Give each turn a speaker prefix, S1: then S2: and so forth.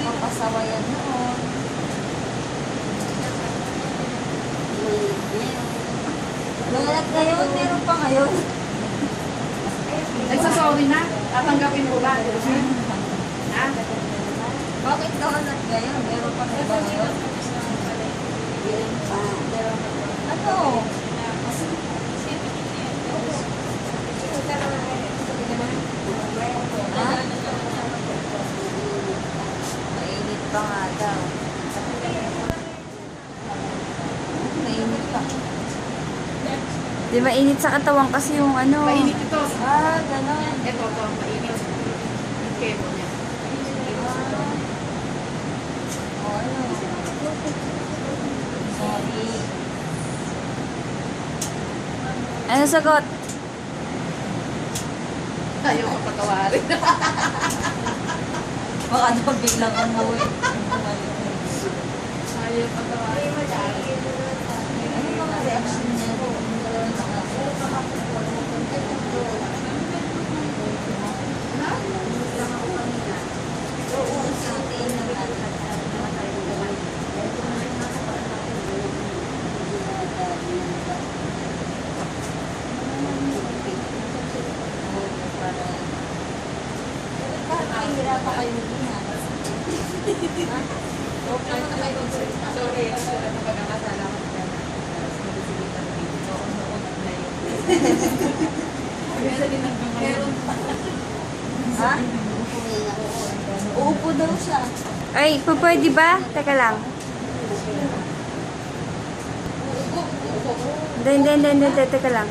S1: Papasawayan noon. Lalat ngayon, meron pa ngayon.
S2: Nagsasawi na? Tatanggapin mo ba? Ha?
S1: Bakit lalat ngayon? Meron pa ngayon? Ano? Ha? Mainit pa nga daw. Mainit pa.
S3: Di ba init sa katawan kasi yung ano.
S2: Mainit ito.
S1: Ganon.
S2: Ito, mainit. Yung kemo niya.
S1: Sorry.
S3: Ano sagot?
S2: Ayaw ka patawarin.
S1: Baka daw biglang umuwi.
S2: Ayaw patawarin.
S1: Ano mga reaction niya? Hirapan kayo niya.
S2: Sorry, ano pagkakasala ko na meron pa.
S1: Ha? Uupo daw siya.
S3: Ay, pwede ba? Teka lang. Hindi, teka lang.